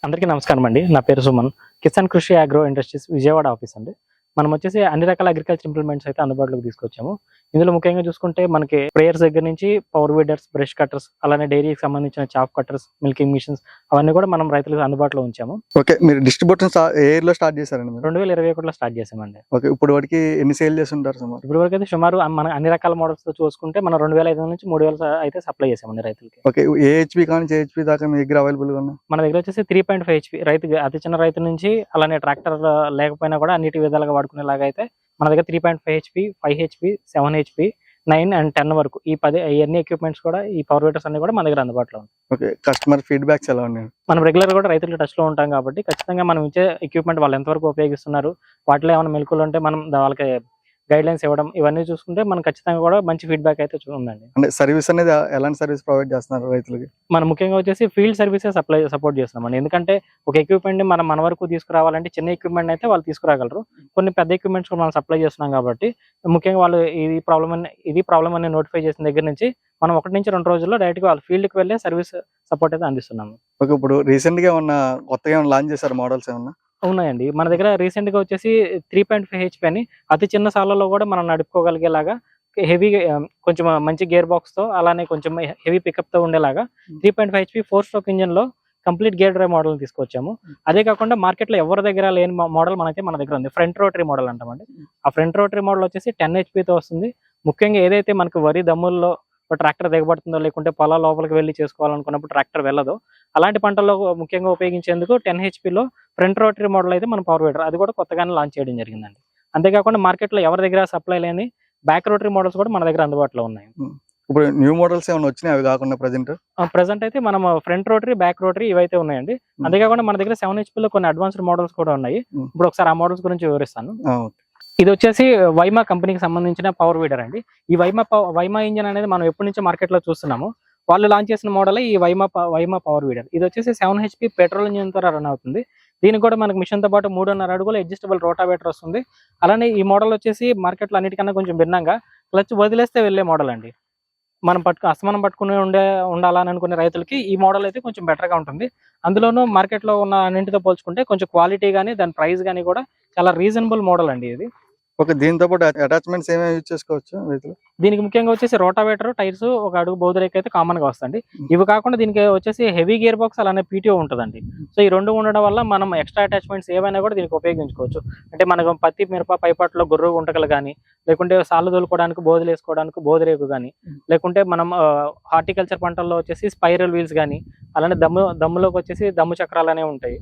అందరికీ నమస్కారం అండి. నా పేరు సుమన్. కిసాన్ కృషి అగ్రో ఇండస్ట్రీస్ విజయవాడ ఆఫీస్ అండి. మనం వచ్చేసి అన్ని రకాల అగ్రికల్చర్ ఇంప్లిమెంట్స్ అయితే అందుబాటులోకి తీసుకొచ్చాము. ఇందులో ముఖ్యంగా చూసుకుంటే మనకి స్ప్రేయర్స్ దగ్గర నుంచి పవర్ వీడర్స్, బ్రష్ కట్టర్స్, అలానే డైరీకి సంబంధించిన చాప్ కట్టర్స్, మిల్కింగ్ మిషన్స్ అవన్నీ కూడా మనం రైతులకు అందుబాటులో ఉంచాము. ఓకే. మీరు డిస్ట్రిబ్యూషన్ ఏ ఇయర్ లో స్టార్ట్ చేశారండి మీరు? 2021లో స్టార్ట్ చేసామండి. ఓకే. ఇప్పుడు వరకు ఎన్ని సేల్ చేస్తుంటారు సుమారు? ఇప్పటి వరకు అయితే సుమారు మన అన్ని రకాల మోడల్స్ తో చూసుకుంటే మనం 2500 నుంచి 3000 అయితే సప్లై చేసామండి రైతులకి. ఓకే. ఏ హెచ్పి కానీ హెచ్పి దాకా మీ దగ్గర అవైలబుల్ గా ఉన్నాయి? మన దగ్గర వచ్చేసి 3.5 HP రైతు అతి చిన్న రైతు నుంచి అలానే ట్రాక్టర్ లేకపోయినా కూడా అన్నిటి విధాలుగా వాడుకునేలాగా అయితే మన దగ్గర 3.5 HP, 5 HP, 7 HP, 9 and 10 వరకు ఈ అన్ని ఎక్విప్మెంట్స్ కూడా ఈ పవర్ వీటర్స్ అన్ని కూడా మన దగ్గర అందుబాటులో ఉంది. ఓకే. కస్టమర్ ఫీడ్బ్యాక్స్ ఎలా ఉన్నాయి? మనం రెగ్యులర్ కూడా రైతుల టచ్ లో ఉంటాం కాబట్టి ఖచ్చితంగా మనం ఇచ్చే ఎక్విప్మెంట్ వాళ్ళు ఎంతవరకు ఉపయోగిస్తున్నారు, వాటిలో ఏమైనా మెలకువలు ఉంటే మనం వాళ్ళకి గైడ్ లైన్స్ ఇవ్వడం ఇవన్నీ చూసుకుంటే మనం ఖచ్చితంగా కూడా మంచి ఫీడ్బ్యాక్ అయితే ఉందండి. అంటే సర్వీస్ అనేది ఎలాంటి సర్వీస్ ప్రొవైడ్ చేస్తున్నారు రైతులకి? మనం ముఖ్యంగా వచ్చేసి ఫీల్డ్ సర్వీసెస్ సపోర్ట్ చేస్తున్నామండి. ఎందుకంటే ఒక ఎక్విప్మెంట్ ని మన వరకు తీసుకురావాలంటే చిన్న ఎక్విప్మెంట్ అయితే వాళ్ళు తీసుకురాగలరు. కొన్ని పెద్ద ఎక్విప్మెంట్స్ మనం సప్లై చేస్తున్నాం కాబట్టి ముఖ్యంగా వాళ్ళు ఇది ప్రాబ్లమ్ అని నోటిఫై చేసిన దగ్గర నుంచి మనం 1 నుంచి 2 రోజుల్లో డైరెక్ట్ గా వాళ్ళ ఫీల్డ్ కి వెళ్ళే సర్వీస్ సపోర్ట్ అయితే అందిస్తున్నాము. ఓకే. ఇప్పుడు రీసెంట్ గా కొత్తగా లాంచ్ చేశారు మోడల్స్ ఏమన్నా? ఉన్నాయండి. మన దగ్గర రీసెంట్ గా వచ్చేసి 3.5 HP అని అతి చిన్న సాలలో కూడా మనం నడుపుకోగలిగేలాగా హెవీ కొంచెం మంచి గేర్ బాక్స్ తో అలానే కొంచెం హెవీ పికప్ తో ఉండేలాగా 3.5 HP 4-stroke ఇంజిన్ లో కంప్లీట్ గేర్ డ్రైవ్ మోడల్ తీసుకొచ్చాము. అదే కాకుండా మార్కెట్ లో ఎవరి దగ్గర లేని మోడల్ మన దగ్గర ఉంది. ఫ్రంట్ రోటరీ మోడల్ అంటామండి. ఆ ఫ్రంట్ రోటరీ మోడల్ వచ్చేసి 10 HP తో వస్తుంది. ముఖ్యంగా ఏదైతే మనకు వరి దమ్ముల్లో ట్రాక్టర్ దిగబడుతుందో లేకుంటే పొలాల లోపలికి వెళ్ళి చేసుకోవాలనుకున్నప్పుడు ట్రాక్టర్ వెళ్ళదు, అలాంటి పంటల్లో ముఖ్యంగా ఉపయోగించేందుకు 10 HP లో ఫ్రంట్ రోటరీ మోడల్ అయితే మన పవర్ వీడర్ అది కూడా కొత్తగానే లాంచ్ చేయడం జరిగిందండి. అంతేకాకుండా మార్కెట్ లో ఎవరి దగ్గర సప్లై లేని బ్యాక్ రోటరీ మోడల్స్ కూడా మన దగ్గర అందుబాటులో ఉన్నాయి. ఇప్పుడు న్యూ మోడల్స్ ఏమైనా వచ్చినాయి అవి కాకుండా ప్రెసెంట్ అయితే మనం ఫ్రంట్ రోటరీ, బ్యాక్ రోటరీ ఇవైతే ఉన్నాయండి. అంతేకాకుండా మన దగ్గర 7 HP లో కొన్ని అడ్వాన్స్డ్ మోడల్స్ కూడా ఉన్నాయి. ఇప్పుడు ఒకసారి ఆ మోడల్స్ గురించి వివరిస్తాను. ఇది వచ్చేసి వైమా కంపెనీకి సంబంధించిన పవర్ వీడర్ అండి. ఈ వైమా ఇంజిన్ అనేది మనం ఎప్పటి నుంచో మార్కెట్ లో చూస్తున్నాము. వాళ్ళు లాంచ్ చేసిన మోడల్ ఈ వైమా పవర్ వీడర్. ఇది వచ్చేసి 7 HP పెట్రోల్ ఇంజిన్ తో రన్ అవుతుంది. దీనికి కూడా మనకు మిషన్ తో పాటు 3.5 అడుగుల అడ్జస్టబుల్ రోటావేటర్ వస్తుంది. అలానే ఈ మోడల్ వచ్చేసి మార్కెట్ లో అన్నిటికన్నా కొంచెం భిన్నంగా క్లచ్ వదిలేస్తే వెళ్లే మోడల్ అండి. మనం అసమానం పట్టుకుని ఉండాలని అనుకునే రైతులకి ఈ మోడల్ అయితే కొంచెం బెటర్ గా ఉంటుంది. అందులోనూ మార్కెట్ లో ఉన్న అన్నింటితో పోల్చుకుంటే కొంచెం క్వాలిటీ గానీ దాని ప్రైస్ గానీ కూడా చాలా రీజనబుల్ మోడల్ అండి ఇది. ఓకే. దీంతో పాటు అటాచ్మెంట్స్ ఏమేమి యూజ్ చేసుకోవచ్చు రైతులు? దీనికి ముఖ్యంగా వచ్చేసి రోటావేటర్, టైర్స్, ఒక అడుగు బౌదరేక్ అయితే కామన్ గా వస్తుంది. ఇవి కాకుండా దీనికి వచ్చేసి హెవీ గేర్ బాక్స్ అలానే PTO ఉంటుందండి. సో ఈ రెండు ఉండడం వల్ల మనం ఎక్స్ట్రా అటాచ్మెంట్స్ ఏవైనా కూడా దీనికి ఉపయోగించుకోవచ్చు. అంటే మనకు పత్తి, మిరప పైపాట్లో గొర్రె గుంటకలు కానీ, లేకుంటే సాలు తోలుకోవడానికి బోధలు వేసుకోవడానికి బోధరేకు కానీ, లేకుంటే మనం హార్టికల్చర్ పంటల్లో వచ్చేసి స్పైరల్ వీల్స్ కానీ, అలానే దమ్ములోకి వచ్చేసి దమ్ము చక్రాలు అనేవి ఉంటాయి.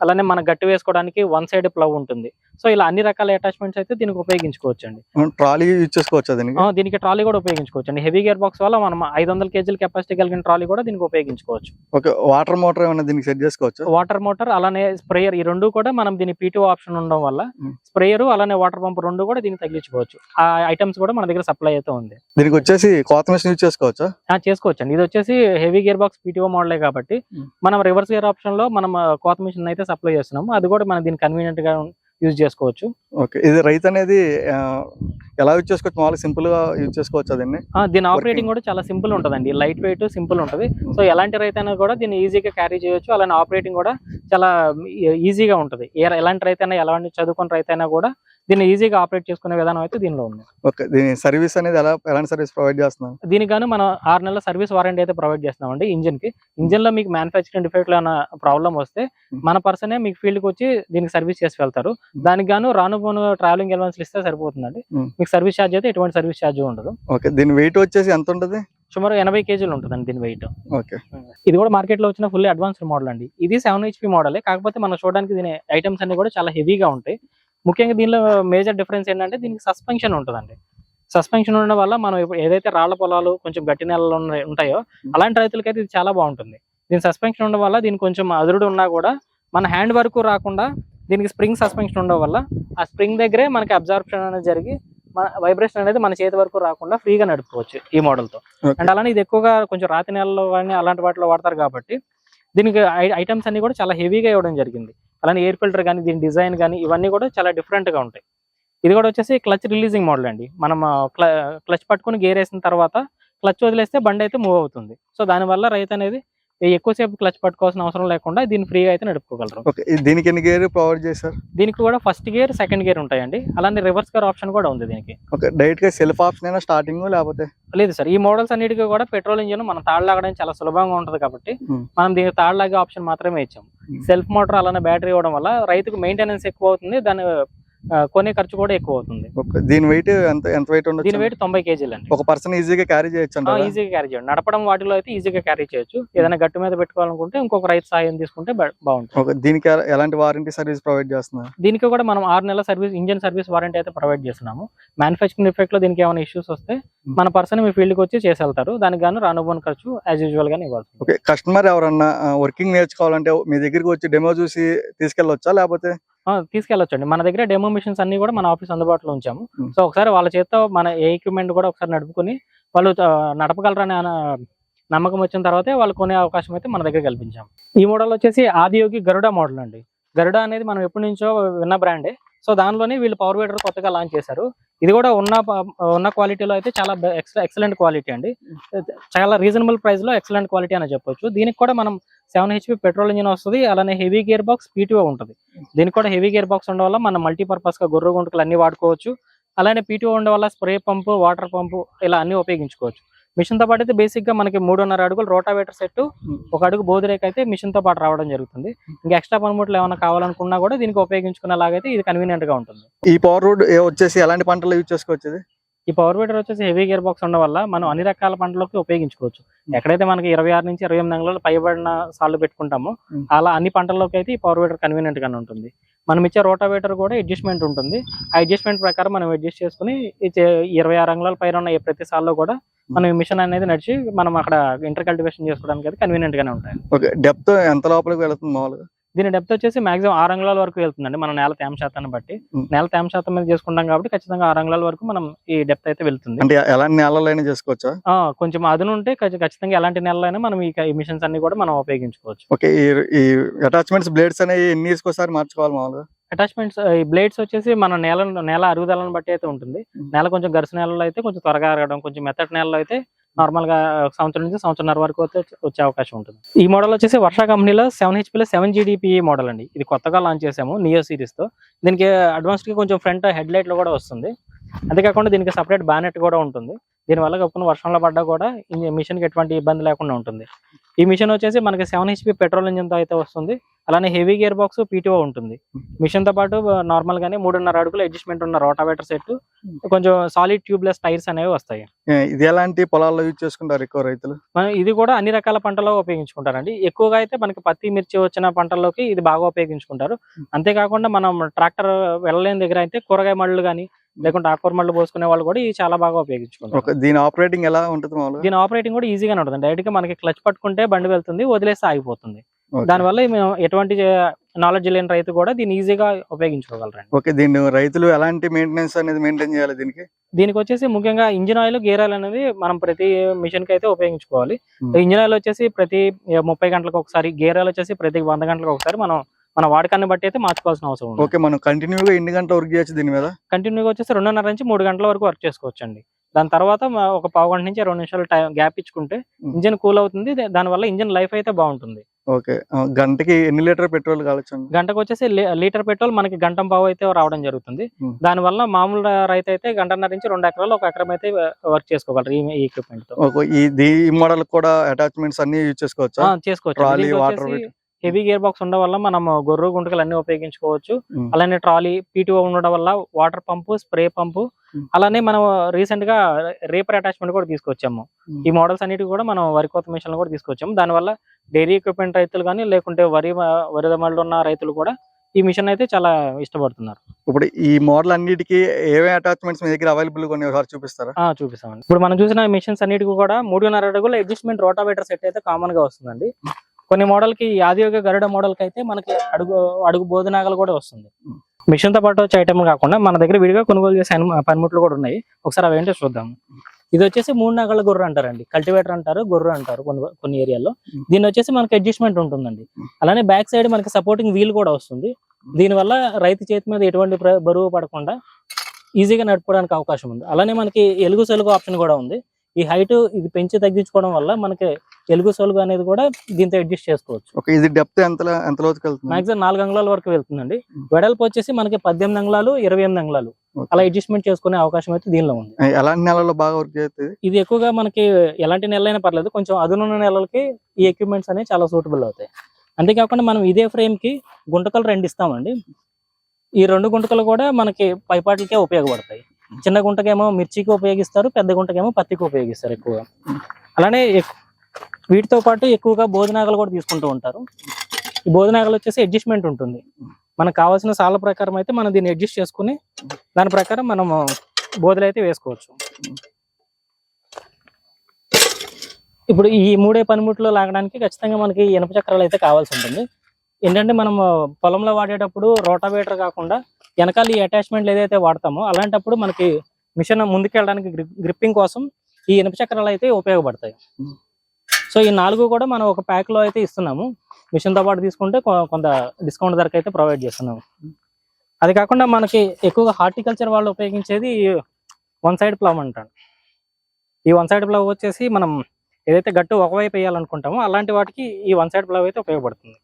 అలానే మనం గట్టి వేసుకోవడానికి 1 side ప్లవ్ ఉంటుంది. సో ఇలా అన్ని రకాల అటాచ్మెంట్స్ అయితే దీనికి ఉపయోగించుకోవచ్చు అండి. ట్రాలీ యూజ్ చేసుకోవచ్చు. దీనికి ట్రాలీ కూడా ఉపయోగించుకోవచ్చు అండి. హెవీ గేర్ బాక్స్ వల్ల మనం 500 kg కెపాసిటీ కలిగిన ట్రాలీ కూడా దీనికి ఉపయోగించుకోవచ్చు. ఓకే. వాటర్ మోటార్ ఏమైనా దీనికి సెట్ చేసుకోవచ్చు? వాటర్ మోటార్ అలానే స్ప్రేయర్ ఈ రెండు కూడా మనం దీని PTO ఆప్షన్ ఉండడం వల్ల స్ప్రేయర్ అలానే వాటర్ పంప్ రెండు కూడా దీనికి తగిలించుకోవచ్చు. ఆ ఐటమ్స్ కూడా మన దగ్గర సప్లై అయితే ఉంది. దీనికి వచ్చేసి కోత మిషన్ యూజ్ చేసుకోవచ్చా? చేసుకోవచ్చు అండి. ఇది వచ్చేసి హెవీ గేర్ బాక్స్ PTO మోడలే కాబట్టి మనం రివర్స్ గేర్ ఆప్షన్ లో మనం కోత మిషన్ అయితే సప్లై చేస్తున్నాము. అది కూడా మనం దీనికి కన్వీనియంట్ గా యూజ్ చేసుకోవచ్చు. ఓకే. ఇది రైతు అనేది ఎలా యూజ్ చేసుకోవచ్చు? మామూలుగా సింపుల్ గా యూజ్ చేసుకోవచ్చు. దీని ఆపరేటింగ్ కూడా చాలా సింపుల్ ఉంటుందండి. లైట్ వెయిట్, సింపుల్ ఉంటుంది. సో ఎలాంటి రైతు అయినా కూడా దీన్ని ఈజీగా క్యారీ చేయొచ్చు. అలానే ఆపరేటింగ్ కూడా చాలా ఈజీగా ఉంటుంది. ఎలాంటి రైతు అయినా, ఎలాంటి చదువుకున్న రైతు అయినా కూడా దీన్ని ఈజీగా ఆపరేట్ చేసుకునే విధానం అయితే దీనిలో ఉంది. ఓకే. దీని సర్వీస్ అనేది ఎలాంటి సర్వీస్ ప్రొవైడ్ చేస్తున్నాం? దీనికి గాను మనం 6 నెలల సర్వీస్ వారంటీ అయితే ప్రొవైడ్ చేస్తున్నామండి. ఇంజిన్ లో మీకు మ్యానుఫ్యాక్చరింగ్ డిఫెక్ట్ లో ప్రాబ్లం వస్తే మన పర్సనే మీకు ఫీల్డ్ కి వచ్చి దీనికి సర్వీస్ చేసి వెళ్తారు. దానికి గాను రాను పోను ట్రావెలింగ్ అలవెన్స్ ఇస్తే సరిపోతుందండి. మీకు సర్వీస్ ఛార్జ్ అయితే ఎటువంటి సర్వీస్ ఛార్జ్ ఉండదు. ఓకే. దీని వెయిట్ వచ్చేసి ఎంత ఉంటుంది? సుమారు 80 kg ఉంటుందండి దీని వెయిట్. ఓకే. ఇది కూడా మార్కెట్ లో వచ్చిన ఫుల్లీ అడ్వాన్స్డ్ మోడల్ అండి. ఇది 7 HP మోడలే, కాకపోతే మనం చూడడానికి దీని ఐటమ్స్ అన్ని కూడా చాలా హెవీగా ఉంటాయి. ముఖ్యంగా దీనిలో మేజర్ డిఫరెన్స్ ఏంటంటే దీనికి సస్పెన్షన్ ఉంటుందండి. సస్పెన్షన్ ఉండడం వల్ల మనం ఇప్పుడు ఏదైతే రాళ్ల పొలాలు కొంచెం గట్టి నెలలు ఉంటాయో అలాంటి రైతులకైతే ఇది చాలా బాగుంటుంది. దీని సస్పెన్షన్ ఉండడం వల్ల దీనికి కొంచెం అదురుడు ఉన్నా కూడా మన హ్యాండ్ వరకు రాకుండా దీనికి స్ప్రింగ్ సస్పెన్షన్ ఉండడం వల్ల ఆ స్ప్రింగ్ దగ్గరే మనకి అబ్జార్ప్షన్ అనేది జరిగి వైబ్రేషన్ అనేది మన చేతి వరకు రాకుండా ఫ్రీగా నడుపుకోవచ్చు ఈ మోడల్ తో. అండ్ అలానే ఇది ఎక్కువగా కొంచెం రాతి నెలలో కానీ అలాంటి వాటిలో వాడతారు కాబట్టి దీనికి ఐటమ్స్ అన్ని కూడా చాలా హెవీగా ఇవ్వడం జరిగింది. అలానే ఎయిర్ ఫిల్టర్ కానీ, దీని డిజైన్ కానీ ఇవన్నీ కూడా చాలా డిఫరెంట్ గా ఉంటాయి. ఇది కూడా వచ్చేసి క్లచ్ రిలీజింగ్ మోడల్ అండి. మనం క్లచ్ పట్టుకుని గేర్ వేసిన తర్వాత క్లచ్ వదిలేస్తే బండి అయితే మూవ్ అవుతుంది. సో దానివల్ల రైతు అనేది ఎక్కువసేపు క్లచ్ పట్టుకోవాల్సిన అవసరం లేకుండా దీన్ని ఫ్రీగా అయితే నడుపుకోగలరు. ఓకే, దీనికి ఎన్ని గేర్ ప్రొవైడ్ చేశారు? దీనికి కూడా ఫస్ట్ గేర్, సెకండ్ గేర్ ఉంటాయండి. అలానే రివర్స్ గేర్ ఆప్షన్ కూడా ఉంది దీనికి. ఓకే, డైరెక్ట్ గా సెల్ఫ్ ఆప్షన్ అయినా స్టార్టింగ్ లేకపోతే? లేదు సార్, ఈ మోడల్స్ అన్నిటికీ కూడా పెట్రోల్ ఇంజిన్ మనం తాళ్ళలాగడానికి చాలా సులభంగా ఉంటుంది కాబట్టి మనం దీనికి తాళ్ళలాగే ఆప్షన్ మాత్రమే ఇచ్చాము. సెల్ఫ్ మోటార్ అలానే బ్యాటరీ ఇవ్వడం వల్ల రైతుకు మెయింటెనెన్స్ ఎక్కువ అవుతుంది, దాని కొనే ఖర్చు కూడా ఎక్కువ అవుతుంది. ఓకే, దీని వెయిట్ ఎంత వెయిట్ ఉండదు? దీని వెయిట్ 90 kg అండి. ఒక పర్సన్ ఈజీగా క్యారీ చేయొచ్చు అంటారా? ఈజీగా క్యారీ చేయండి. నడపడం వాటిలో అయితే ఈజీగా క్యారీ చేయొచ్చు. ఏదైనా గట్టు మీద పెట్టుకోవాలనుకుంటే ఇంకొక రైతు సాయం తీసుకుంటే బాగుంటుంది. ఓకే, దీనికి ఎలాంటి వారంటీ సర్వీస్ ప్రొవైడ్ చేస్తున్నారు? దీనికి కూడా మనం 6 నెలల సర్వీస్, ఇంజిన్ సర్వీస్ వారంటీ అయితే ప్రొవైడ్ చేస్తున్నాము. మ్యానుఫ్యాక్చరింగ్ డిఫెక్ట్ లో దీనికి ఏమైనా ఇష్యూస్ వస్తే మన పర్సన్ మీ ఫీల్డ్ కి వచ్చి చేసి వెళ్తారు. దానికి గాను రానుబోని ఖర్చు యాజ్ యూజువల్ గానే ఇవ్వాలి. ఓకే, కస్టమర్ ఎవరన్నా వర్కింగ్ నేర్చుకోవాలంటే మీ దగ్గరికి వచ్చి డెమో చూసి తీసుకెళ్ళొచ్చా లేకపోతే? తీసుకెళ్ళొచ్చండి. మన దగ్గర డెమో మిషన్స్ అన్ని కూడా మన ఆఫీస్ అందుబాటులో ఉంచాము. Hmm. సో ఒకసారి వాళ్ళ చేత మన ఏ ఎక్విప్మెంట్ కూడా ఒకసారి నడుపుకొని వాళ్ళు నడపగలరని నమ్మకం వచ్చిన తర్వాతే వాళ్ళు కొనే అవకాశం అయితే మన దగ్గర కల్పించాము. ఈ మోడల్ వచ్చేసి ఆదియోగి గరుడ మోడల్ అండి. గరుడ అనేది మనం ఎప్పటి నుంచో విన్న బ్రాండే. సో దానిలోనే వీళ్ళు పవర్ వీడర్ కొత్తగా లాంచ్ చేశారు. ఇది కూడా ఉన్న క్వాలిటీలో అయితే చాలా ఎక్సలెంట్ క్వాలిటీ అండి. చాలా రీజనబుల్ ప్రైస్ లో ఎక్సలెంట్ క్వాలిటీ అని చెప్పొచ్చు. దీనికి కూడా మనం 7 HP పెట్రోల్ ఇంజిన్ వస్తుంది. అలానే హెవీ గేర్ బాక్స్ PTO ఉంటుంది. దీనికి కూడా హెవీ గేర్ బాక్స్ ఉండడం వల్ల మనం మల్టీపర్పస్ గా గొర్రె గుంటకలు అన్ని వాడుకోవచ్చు. అలానే PTO ఉండడం వల్ల స్ప్రే పంపు, వాటర్ పంపు ఇలా అన్ని ఉపయోగించుకోవచ్చు. మిషన్ తో పాటు అయితే బేసిక్ గా మనకి 3.5 అడుగులు రోటావేటర్ సెట్, 1 అడుగు బోధిరేక్ అయితే మిషన్ తో పాటు రావడం జరుగుతుంది. ఇంకా ఎక్స్ట్రా పనిముట్లు ఏమైనా కావాలనుకున్నా కూడా దీనికి ఉపయోగించుకునేలాగైతే ఇది కన్వీనియంట్ గా ఉంటుంది. ఈ పవర్ రోడ్ వచ్చేసి ఎలాంటి పంటలు యూజ్ చేసుకోవచ్చు? ఈ పవర్ వీడర్ వచ్చేసి హెవీ గేర్ బాక్స్ ఉండడం వల్ల మనం అన్ని రకాల పంటలకు ఉపయోగించుకోవచ్చు. ఎక్కడైతే మనకి 26 నుంచి 28 అంగుళాలు పైబడిన సార్లు పెట్టుకుంటామో అలా అన్ని పంటల్లోకి అయితే ఈ పవర్ వీడర్ కన్వీనియంట్ గానే ఉంటుంది. మనం ఇచ్చే రోటావేటర్ కూడా అడ్జస్ట్మెంట్ ఉంటుంది. ఆ అడ్జస్ట్మెంట్ ప్రకారం మనం అడ్జస్ట్ చేసుకుని 26 అంగుళాల పైన ఉన్న ప్రతి సార్లో కూడా మనం మిషన్ అనేది నడిచి మనం అక్కడ ఇంటర్ కల్టివేషన్ చేసుకోవడానికి అయితే కన్వీనియంట్ గానే ఉంటాయి. ఓకే, డెప్త్ ఎంత లోపలికి వెళ్తుంది మామూలుగా? దీని డెప్త్ వచ్చేసి మాక్సిమం 6 అంగుళాల వరకు వెళ్తుందండి. మనం నేల తేమ శాతాన్ని బట్టి నేల తేమ శాతం మీద చేసుకుంటాం కాబట్టి ఖచ్చితంగా 6 అంగుళాల వరకు మనం ఈ డెప్త్ అయితే వెళ్తుంది. అంటే ఎలాంటి నేలలైనా చేసుకోవచ్చా? కొంచెం అదును ఉంటే ఖచ్చితంగా ఎలాంటి నేలైనా మనం ఈ మిషన్స్ అన్ని కూడా మనం ఉపయోగించుకోవచ్చు. ఓకే, ఈ అటాచ్మెంట్స్ బ్లేడ్స్ అనేవి ఎన్ని ఇయర్స్ ఒకసారి మార్చుకోవాలి మామూలుగా? అటాచ్మెంట్స్ ఈ బ్లేడ్స్ వచ్చేసి మన నేల అరుగుదలను బట్టి అయితే ఉంటుంది. నేల కొంచెం గరుసు నేలలో అయితే కొంచెం త్వరగా అరగడం, కొంచెం మెత్తటి నేలలో అయితే నార్మల్ గా 1 సంవత్సరం నుంచి 1.5 సంవత్సరం వరకు వచ్చే అవకాశం ఉంటుంది. ఈ మోడల్ వచ్చేసి వర్ష కంపెనీలో 7 HP 7 GDPE మోడల్ అండి. ఇది కొత్తగా లాంచ్ చేసాము నియో సిరీస్ తో. దీనికి అడ్వాన్స్డ్ గా కొంచెం ఫ్రంట్ హెడ్ లైట్ లో కూడా వస్తుంది. అంతేకాకుండా దీనికి సపరేట్ బ్యానెట్ కూడా ఉంటుంది. దీనివల్ల కప్పున వర్షంలో పడ్డా కూడా మిషన్ కి ఎటువంటి ఇబ్బంది లేకుండా ఉంటుంది. ఈ మిషన్ వచ్చేసి మనకి 7 HP పెట్రోల్ ఇంజిన్ తో అయితే వస్తుంది. అలానే హెవీ గేర్ బాక్స్ PTO ఉంటుంది. మిషన్ తో పాటు నార్మల్ గానే 3.5 అడుగులు అడ్జస్ట్మెంట్ ఉన్న రోటావేటర్ సెట్, కొంచెం సాలిడ్ ట్యూబ్లెస్ టైర్స్ అనేవి వస్తాయి. ఇది ఎలాంటి పొలాల్లో యూజ్ చేసుకుంటారు ఎక్కువ రైతులు? ఇది కూడా అన్ని రకాల పంటల్లో ఉపయోగించుకుంటారండి. ఎక్కువగా అయితే మనకి పత్తి, మిర్చి వచ్చిన పంటల్లోకి ఇది బాగా ఉపయోగించుకుంటారు. అంతేకాకుండా మనం ట్రాక్టర్ వెళ్ళలేని దగ్గర అయితే కూరగాయ మళ్ళు కానీ లేకుంటే ఆకుకూర మళ్ళు పోసుకునే వాళ్ళు కూడా ఇది చాలా బాగా ఉపయోగించుకుంటారు. దీని ఆపరేటింగ్ ఎలా ఉంటుంది? దీని ఆపరేటింగ్ కూడా ఈజీగానే ఉంటుంది. డైరెక్ట్ గా మనకి క్లచ్ పట్టుకుంటే బండి వెళ్తుంది, వదిలేస్తే ఆగిపోతుంది. దానివల్ల ఎటువంటి నాలెడ్జ్ లేని రైతు కూడా దీన్ని ఈజీగా ఉపయోగించుకోగలరండి. ఓకే, దీన్ని రైతులు ఎలాంటి మెయింటెనెన్స్ అనేది మెయింటైన్ చేయాలి? దీనికి వచ్చేసి ముఖ్యంగా ఇంజిన్ ఆయిల్, గేర్ ఆయిల్ అనేది మనం ప్రతి మిషన్ కి అయితే ఉపయోగించుకోవాలి. ఇంజిన్ ఆయిల్ వచ్చేసి ప్రతి 30 గంటలకు ఒకసారి, గేర్ ఆయిల్ వచ్చేసి ప్రతి 100 గంటలకు ఒకసారి మనం మన వాడకాన్ని బట్టి అయితే మార్చుకోవాల్సిన అవసరం ఉంది. ఓకే, మనం కంటిన్యూగా ఎన్ని గంటలు వర్క్ చేయొచ్చు దీని మీద? కంటిన్యూగా వచ్చేసి 2.5 నుంచి 3 గంటల వరకు వర్క్ చేసుకోవచ్చు అండి. దాని తర్వాత ఒక 1/2 గంట నుంచి 2 నిమిషాలు గ్యాప్ ఇచ్చుకుంటే ఇంజిన్ కూల్ అవుతుంది. దానివల్ల ఇంజిన్ లైఫ్ అయితే బాగుంటుంది. ఓకే, గంటకి ఎన్ని లీటర్ పెట్రోల్ కావచ్చు? గంటకు వచ్చేసి లీటర్ పెట్రోల్ మనకి 1.5 గంట అయితే రావడం జరుగుతుంది. దానివల్ల మామూలు రైతు అయితే 1.5 గంట నుంచి 2 ఎకరాలు 1 ఎకరం అయితే వర్క్ చేసుకోగలరు ఈ ఎక్విప్మెంట్ తో. ఈ మోడల్ కూడా అటాచ్మెంట్స్ అన్ని యూజ్ చేసుకోవచ్చు? చేసుకోవచ్చు. హెవీ గేర్ బాక్స్ ఉండడం వల్ల మనం గొర్రె గుంటకలు అన్ని ఉపయోగించుకోవచ్చు. అలానే ట్రాలీ, PTO ఉండడం వల్ల వాటర్ పంపు, స్ప్రే పంపు, అలానే మనం రీసెంట్ గా రేపర్ అటాచ్మెంట్ కూడా తీసుకొచ్చాము. ఈ మోడల్స్ అన్నిటి కూడా మనం వరి కోత మిషన్లు కూడా తీసుకొచ్చాము. దానివల్ల డైరీ ఎక్విప్మెంట్ రైతులు కానీ లేకుంటే వరిదమళ్ళు ఉన్న రైతులు కూడా ఈ మిషన్ అయితే చాలా ఇష్టపడుతున్నారు. ఇప్పుడు ఈ మోడల్ అన్నిటికీ ఏవే అటాచ్మెంట్స్ మీ దగ్గర అవైలబుల్ గా చూపిస్తారా? చూపిస్తామండి. ఇప్పుడు మనం చూసిన మిషన్స్ అన్నిటికీ కూడా 3.5 అడుగుల అడ్జస్ట్మెంట్ రోటావేటర్ సెట్ అయితే కామన్ గా వస్తుందండి. కొన్ని మోడల్ కి ఆదియోగి గరుడ మోడల్ కి అయితే మనకి అడుగు బోధనాగలు కూడా వస్తుంది. మిషన్ తో పాటు వచ్చే ఐటమ్ కాకుండా మన దగ్గర విడిగా కొనుగోలు చేసే పనిముట్లు కూడా ఉన్నాయి. ఒకసారి అవేంటో చూద్దాం. ఇది వచ్చేసి 3 నాగళ్ళ గొర్రె అంటారండి. కల్టివేటర్ అంటారు, గొర్రె అంటారు కొన్ని ఏరియాలో. దీని వచ్చేసి మనకి అడ్జస్ట్మెంట్ ఉంటుందండి. అలానే బ్యాక్ సైడ్ మనకి సపోర్టింగ్ వీల్ కూడా వస్తుంది. దీనివల్ల రైతు చేతి మీద ఎటువంటి బరువు పడకుండా ఈజీగా నడుపుకోవడానికి అవకాశం ఉంది. అలానే మనకి ఎలుగు సెలుగు ఆప్షన్ కూడా ఉంది. ఈ హైట్ ఇది పెంచి తగ్గించుకోవడం వల్ల మనకి ఎలుగు సొలుగు అనేది కూడా దీంతో అడ్జస్ట్ చేసుకోవచ్చు. ఓకే, ఇది డెప్త్ ఎంత లోతుకి వెళ్తుంది? మాక్సిమం 4 అంగుళాల వరకు వెళ్తుందండి. వెడల్పు వచ్చేసి మనకి 18 అంగుళాలు 28 అంగుళాలు Okay. అలా అడ్జస్ట్మెంట్ చేసుకునే అవకాశం అయితే దీనిలో ఉంది. ఎలాంటి నెలలో బాగా వర్క్ చేస్తుంది? ఇది ఎక్కువగా మనకి ఎలాంటి నెలలైనా పర్లేదు, కొంచెం అదునున్న నెలలకి ఈ ఎక్విప్మెంట్స్ అనేవి చాలా సూటబుల్ అవుతాయి. అంతేకాకుండా మనం ఇదే ఫ్రేమ్ కి గుంటకలు 2 ఇస్తామండి. ఈ 2 గుంటకలు కూడా మనకి పైపాట్లకే ఉపయోగపడతాయి. చిన్న గుంటకేమో మిర్చికి ఉపయోగిస్తారు, పెద్ద గుంటకేమో పత్తికి ఉపయోగిస్తారు ఎక్కువగా. అలానే వీటితో పాటు ఎక్కువగా భోజనాగలు కూడా తీసుకుంటూ ఉంటారు. ఈ భోజనాగలు వచ్చేసి అడ్జస్ట్మెంట్ ఉంటుంది. మనకు కావాల్సిన సాల ప్రకారం అయితే మనం దీన్ని అడ్జస్ట్ చేసుకుని దాని ప్రకారం మనం బోధలు అయితే వేసుకోవచ్చు. ఇప్పుడు ఈ 3 పనిముట్లు లాగడానికి ఖచ్చితంగా మనకి ఇనుప చక్రాలు అయితే కావాల్సి ఉంటుంది. ఏంటంటే మనం పొలంలో వాడేటప్పుడు రోటావేటర్ కాకుండా వెనకాల ఈ అటాచ్మెంట్లు ఏదైతే వాడతామో అలాంటప్పుడు మనకి మిషన్ ముందుకెళ్ళడానికి గ్రిప్పింగ్ కోసం ఈ ఇనుప చక్రాలు అయితే ఉపయోగపడతాయి. సో ఈ 4 కూడా మనం ఒక ప్యాక్ లో అయితే ఇస్తున్నాము. మిషన్ తో పాటు తీసుకుంటే కొంత డిస్కౌంట్ ధరకు అయితే ప్రొవైడ్ చేస్తున్నాము. అది కాకుండా మనకి ఎక్కువగా హార్టికల్చర్ వాళ్ళు ఉపయోగించేది 1 సైడ్ ప్లవ్ అంటారు. ఈ 1 సైడ్ ప్లవ్ వచ్చేసి మనం ఏదైతే గట్టు ఒకవైపు వేయాలనుకుంటామో అలాంటి వాటికి ఈ 1 సైడ్ ప్లవ్ అయితే ఉపయోగపడుతుంది.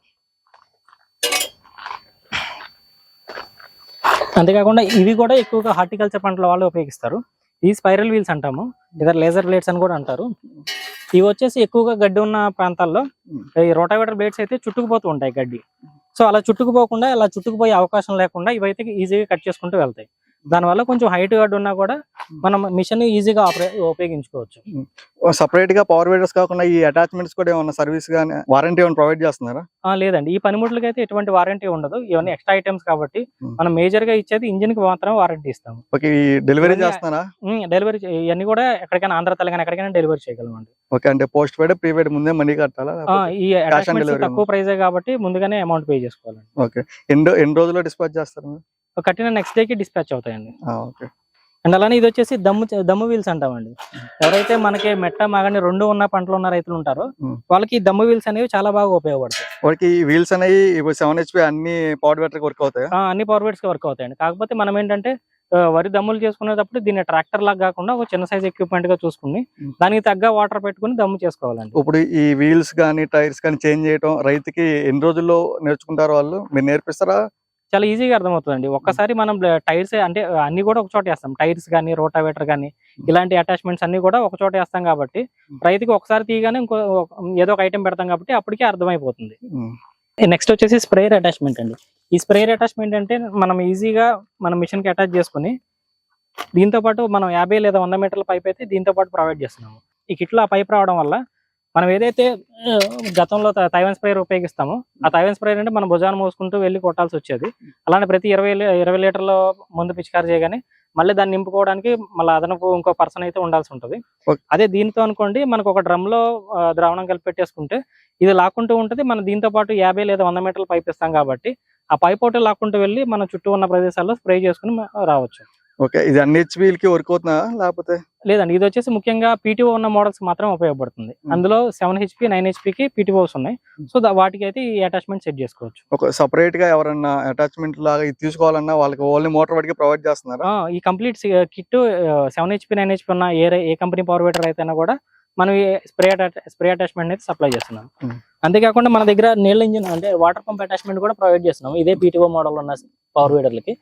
అంతేకాకుండా ఇవి కూడా ఎక్కువగా హార్టికల్చర్ పంటల వాళ్ళు ఉపయోగిస్తారు. ఈ స్పైరల్ వీల్స్ అంటాము, లేదా లేజర్ బ్లేడ్స్ అని కూడా అంటారు. ఇవి వచ్చేసి ఎక్కువగా గడ్డి ఉన్న ప్రాంతాల్లో ఈ రోటావేటర్ బ్లేడ్స్ అయితే చుట్టుకుపోతూ ఉంటాయి గడ్డి. సో అలా చుట్టుకుపోకుండా, అలా చుట్టుకుపోయే అవకాశం లేకుండా ఇవైతే ఈజీగా కట్ చేసుకుంటూ వెళ్తాయి. దానివల్ల కొంచెం హైట్ గడ్డి ఉన్నా కూడా మనం మిషన్ ఈజీగా ఉపయోగించుకోవచ్చు. సపరేట్ గా పవర్ వీడర్స్ కాకుండా ఈ అటాచ్మెంట్స్ కూడా ఏమన్నా సర్వీస్ గానీ వారంటీ ఏమైనా ప్రొవైడ్ చేస్తున్నారా? లేదండి, ఈ పనిముట్లకి అయితే ఎటువంటి వారంటీ ఉండదు. ఇవన్నీ ఎక్స్ట్రా ఐటమ్స్ కాబట్టి మనం మేజర్ గా ఇచ్చేది ఇంజిన్ కి మాత్రమే వారంటీ ఇస్తాము. ఓకే, డెలివరీ చేస్తున్నారా? డెలివరీ ఇవన్నీ కూడా ఎక్కడికైనా ఆంధ్ర తెలంగాణ ఎక్కడికైనా డెలివరీ చేయగలమండి. ఓకే, అంటే పోస్ట్ పెయిడ్ ప్రీపెయిడ్ ముందే మనీ కట్టాలా? ఈ అటాచ్మెంట్స్ తక్కువ ప్రైజే కాబట్టి ముందుగానే అమౌంట్ పే చేసుకోవాలండి. ఓకే, ఎన్ని రోజుల్లో డిస్పాచ్ చేస్తారు? కట్టిన నెక్స్ట్ డేకి డిస్పాచ్ అవుతాయండి. ఓకే. అండ్ అలానే ఇది వచ్చేసి దమ్ము వీల్స్ అంటామండి. ఎవరైతే మనకి మెట్ట మాగని 2 ఉన్న పంటలు ఉన్న రైతులు ఉంటారో వాళ్ళకి దమ్ము వీల్స్ అనేవి చాలా బాగా ఉపయోగపడతాయి. వాళ్ళకి ఈ వీల్స్ అనేవి 7 HP అన్ని పవర్ బ్యాటరీ వర్క్ అవుతాయి. అన్ని పవర్ బేట్స్ కి వర్క్ అవుతాయండి. కాకపోతే మనం ఏంటంటే వరి దమ్ములు చేసుకునేటప్పుడు దీన్ని ట్రాక్టర్ లాగా కాకుండా ఒక చిన్న సైజ్ ఎక్విప్మెంట్ గా చూసుకుని దానికి తగ్గ వాటర్ పెట్టుకుని దమ్ము చేసుకోవాలండి. ఇప్పుడు ఈ వీల్స్ కానీ టైర్స్ కానీ చేంజ్ చేయడం రైతుకి ఎన్ని రోజుల్లో నేర్చుకుంటారు? వాళ్ళు మీరు నేర్పిస్తారా? చాలా ఈజీగా అర్థమవుతుందండి. ఒక్కసారి మనం టైర్స్ అంటే అన్ని కూడా ఒక చోట వేస్తాం. టైర్స్ కానీ, రోటావేటర్ కానీ, ఇలాంటి అటాచ్మెంట్స్ అన్ని కూడా ఒక చోట వేస్తాం కాబట్టి రైతుకి ఒకసారి తీయగానే ఇంకో ఏదో ఒక ఐటెం పెడతాం కాబట్టి అప్పటికే అర్థమైపోతుంది. నెక్స్ట్ వచ్చేసి స్ప్రేయర్ అటాచ్మెంట్ అండి. ఈ స్ప్రేయర్ అటాచ్మెంట్ అంటే మనం ఈజీగా మన మిషన్ కి అటాచ్ చేసుకుని దీంతో పాటు మనం 50 లేదా 100 మీటర్ల పైప్ అయితే దీంతో పాటు ప్రొవైడ్ చేస్తున్నాము. ఈ కిట్లో ఆ పైప్ రావడం వల్ల మనం ఏదైతే గతంలో తైవాన్ స్ప్రేయర్ ఉపయోగిస్తామో ఆ తైవాన్ స్ప్రేయర్ అంటే మనం భుజాన్ని మోసుకుంటూ వెళ్ళి కొట్టాల్సి వచ్చేది. అలానే ప్రతి 20 లీటర్ల ముందు పిచికారి చేయగానే మళ్ళీ దాన్ని నింపుకోవడానికి మళ్ళీ అదనపు ఇంకో పర్సన్ అయితే ఉండాల్సి ఉంటుంది. అదే దీంతో అనుకోండి మనకు ఒక డ్రమ్ లో ద్రావణం కలిపి పెట్టేసుకుంటే ఇది లాక్కుంటూ ఉంటుంది. మనం దీంతో పాటు 50 లేదా 100 మీటర్ల పైప్ ఇస్తాం కాబట్టి ఆ పైప్ ఒకటి లాక్కుంటూ వెళ్ళి మన చుట్టూ ఉన్న ప్రదేశాల్లో స్ప్రే చేసుకుని రావచ్చు. ఓకే, ఇది అన్ని హెచ్పీలకి వర్క్ అవుతుందా లేకపోతే? లేదండి, ఇది వచ్చేసి ముఖ్యంగా పీటీఓ ఉన్న మోడల్స్ మాత్రం ఉపయోగపడుతుంది. అందులో 7 HP 9 HP కి పీటీఓస్ ఉన్నాయి. సో వాటికి అయితే ఈ అటాచ్మెంట్ సెట్ చేసుకోవచ్చు. ఒక సపరేట్ గా ఎవరన్నా అటాచ్మెంట్ లాగా ఇది తీసుకోవాలన్నా వాళ్ళకి ఓన్లీ మోటార్ వాటికి ప్రొవైడ్ చేస్తున్నారా? ఈ కంప్లీట్ కిట్ 7 HP 9 HP ఉన్న ఏ కంపెనీ పవర్ వీడర్ అయితేనా కూడా మనం ఈ స్ప్రే అటాచ్మెంట్ అయితే సప్లై చేస్తున్నాం. అంతేకాకుండా మన దగ్గర నీళ్ళ ఇంజిన్ అంటే వాటర్ పంప్ అటాచ్మెంట్ కూడా ప్రొవైడ్ చేస్తున్నాం. ఇదే పీటీఓ మోడల్ ఉన్న పవర్ వీడర్లకి.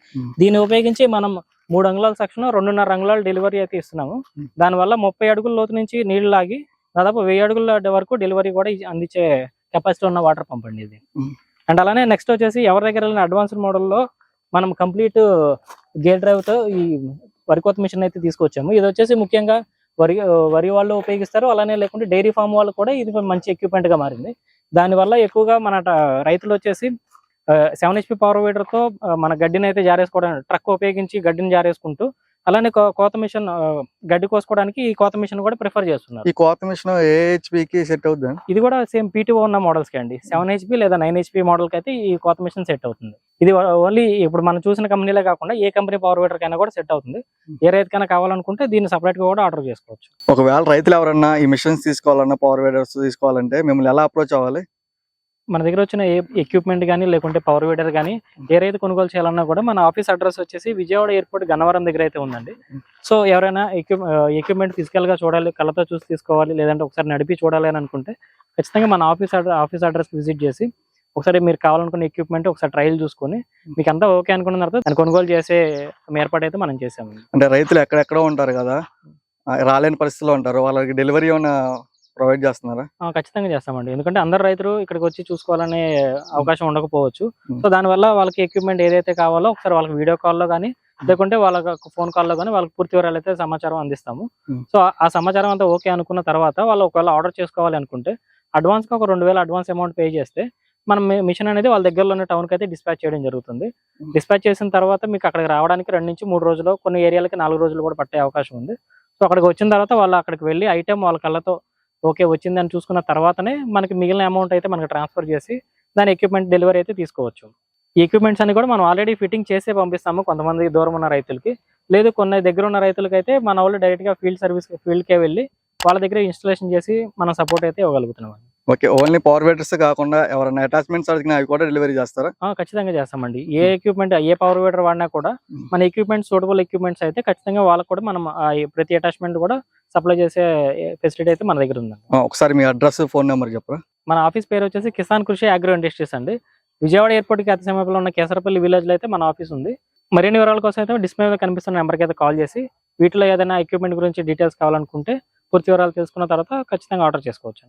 దీన్ని ఉపయోగించి మనం 3 అంగుళాల సెక్షన్ 2.5 అంగుళాల డెలివరీ అయితే ఇస్తున్నాము. దానివల్ల 30 అడుగుల లోతు నుంచి నీళ్లు లాగి దాదాపు 1000 అడుగుల వరకు డెలివరీ కూడా అందించే కెపాసిటీ ఉన్న వాటర్ పంప్ అండి ఇది. అండ్ అలానే నెక్స్ట్ వచ్చేసి ఎవరి దగ్గర అడ్వాన్స్డ్ మోడల్లో మనం కంప్లీట్ గేర్ డ్రైవ్ తో ఈ వరి కోత మిషన్ అయితే తీసుకొచ్చాము. ఇది వచ్చేసి ముఖ్యంగా వరి వాళ్ళు ఉపయోగిస్తారు. అలానే లేకుంటే డైరీ ఫామ్ వాళ్ళు కూడా ఇది మంచి ఎక్విప్మెంట్ గా మారింది. దానివల్ల ఎక్కువగా మన రైతులు వచ్చేసి 7 HP పవర్ వీడర్ తో మన గడ్డిని అయితే జారేసుకోవడం, ట్రక్ ఉపయోగించి గడ్డిని జారేసుకుంటూ అలానే కోత మిషన్ గడ్డి కోసుకోవడానికి ఈ కోత మిషన్ కూడా ప్రిఫర్ చేస్తున్నారు. ఈ కోత మిషన్ ఏ హెచ్పీకి సెట్ అవుతుంది? ఇది కూడా సేమ్ పీటీఓ ఉన్న మోడల్స్ కి అండి. 7 HP లేదా 9 HP మోడల్ కి అయితే ఈ కోత మిషన్ సెట్ అవుతుంది. ఇది ఓన్లీ ఇప్పుడు మనం చూసిన కంపెనీలే కాకుండా ఏ కంపెనీ పవర్ వీడర్ కైనా కూడా సెట్ అవుతుంది. ఏ రైతుకైనా కావాలనుకుంటే దీన్ని సపరేట్ గా కూడా ఆర్డర్ చేసుకోవచ్చు. ఒకవేళ రైతులు ఎవరన్నా ఈ మిషన్స్ తీసుకోవాలన్నా పవర్ వీడర్స్ తీసుకోవాలంటే మిమ్మల్ని ఎలా అప్రోచ్ అవ్వాలి? మన దగ్గర వచ్చిన ఏ ఎక్విప్మెంట్ కానీ లేకుంటే పవర్ వీడర్ కానీ ఏదైతే కొనుగోలు చేయాలన్నా కూడా మన ఆఫీస్ అడ్రస్ వచ్చేసి విజయవాడ ఎయిర్పోర్ట్ గన్నవరం దగ్గర అయితే ఉందండి. సో ఎవరైనా ఎక్విప్మెంట్ ఫిజికల్ గా చూడాలి, కళ్ళతో చూసి తీసుకోవాలి, లేదంటే ఒకసారి నడిపి చూడాలి అని అనుకుంటే ఖచ్చితంగా మన ఆఫీస్ అడ్రస్ విజిట్ చేసి ఒకసారి మీరు కావాలనుకున్న ఎక్విప్మెంట్ ఒకసారి ట్రయల్ చూసుకొని మీకు అంతా ఓకే అనుకున్న తర్వాత దాన్ని కొనుగోలు చేసే ఏర్పాటు అయితే మనం చేసాము. అంటే రైతులు ఎక్కడెక్కడో ఉంటారు కదా, రాలేని పరిస్థితిలో ఉంటారు, వాళ్ళకి డెలివరీ ఏమైనా ప్రొవైడ్ చేస్తున్నారా? ఖచ్చితంగా చేస్తామండి. ఎందుకంటే అందరు రైతులు ఇక్కడికి వచ్చి చూసుకోవాలనే అవకాశం ఉండకపోవచ్చు. సో దానివల్ల వాళ్ళకి ఎక్విప్మెంట్ ఏదైతే కావాలో ఒకసారి వాళ్ళకి వీడియో కాల్లో కానీ లేకుంటే వాళ్ళకి ఫోన్ కాల్లో కానీ వాళ్ళకి పూర్తి వివరాలు అయితే సమాచారం అందిస్తాము. సో ఆ సమాచారం అంతా ఓకే అనుకున్న తర్వాత వాళ్ళు ఒకవేళ ఆర్డర్ చేసుకోవాలి అనుకుంటే అడ్వాన్స్ గా ఒక 2000 అడ్వాన్స్ అమౌంట్ పే చేస్తే మనం మిషన్ అనేది వాళ్ళ దగ్గరలోనే టౌన్ కి అయితే డిస్పాచ్ చేయడం జరుగుతుంది. డిస్పాచ్ చేసిన తర్వాత మీకు అక్కడికి రావడానికి 2 నుంచి 3 రోజులు, కొన్ని ఏరియాలకి 4 రోజులు కూడా పట్టే అవకాశం ఉంది. సో అక్కడికి వచ్చిన తర్వాత వాళ్ళు అక్కడికి వెళ్ళి ఐటెం వాళ్ళ కళ్ళతో ఓకే వచ్చిందని చూసుకున్న తర్వాతనే మనకి మిగిలిన అమౌంట్ అయితే మనకి ట్రాన్స్ఫర్ చేసి దాని ఎక్విప్మెంట్ డెలివరీ అయితే తీసుకోవచ్చు. ఈ ఎక్విప్మెంట్స్ అన్ని కూడా మనం ఆల్రెడీ ఫిట్టింగ్ చేసే పంపిస్తాము కొంతమంది దూరం ఉన్న రైతులకి. లేదు కొన్ని దగ్గర ఉన్న రైతులకి అయితే మన వాళ్ళు డైరెక్ట్ గా ఫీల్డ్కే వెళ్ళి వాళ్ళ దగ్గర ఇన్స్టాలేషన్ చేసి మనం సపోర్ట్ అయితే ఇవ్వగలుగుతున్నాం. ఓకే, ఓన్లీ పవర్ వీడర్స్ కాకుండా ఎవరైనా అటాచ్మెంట్స్ అడిగినా అవి కూడా డెలివరీ చేస్తారా? ఖచ్చితంగా చేస్తామండి. ఏ ఎక్విప్మెంట్ ఏ పవర్ వీడర్ వాడినా కూడా మన ఎక్విప్మెంట్ సూటబుల్ ఎక్విప్మెంట్స్ అయితే ఖచ్చితంగా వాళ్ళకి కూడా మనం ప్రతి అటాచ్మెంట్ కూడా సప్లై చేసే ఫెసిలిటీ అయితే మన దగ్గర ఉందండి. ఒకసారి మీ అడ్రస్, ఫోన్ నెంబర్ చెప్పరా? మన ఆఫీస్ పేరు వచ్చేసి కిసాన్ కృషి అగ్రో ఇండస్ట్రీస్ అండి. విజయవాడ ఎయిర్పోర్ట్ కి అతి సమీపంలో ఉన్న కేసరపల్లి విలేజ్ లో అయితే మన ఆఫీస్ ఉంది. మరిన్ని వివరాల కోసం అయితే డిస్ప్లే మీద కనిపిస్తున్న నెంబర్కి అయితే కాల్ చేసి వీటిలో ఏదైనా ఎక్విప్మెంట్ గురించి డీటెయిల్స్ కావాలనుకుంటే పూర్తి వివరాలు తెలుసుకున్న తర్వాత ఖచ్చితంగా ఆర్డర్ చేసుకోవచ్చు.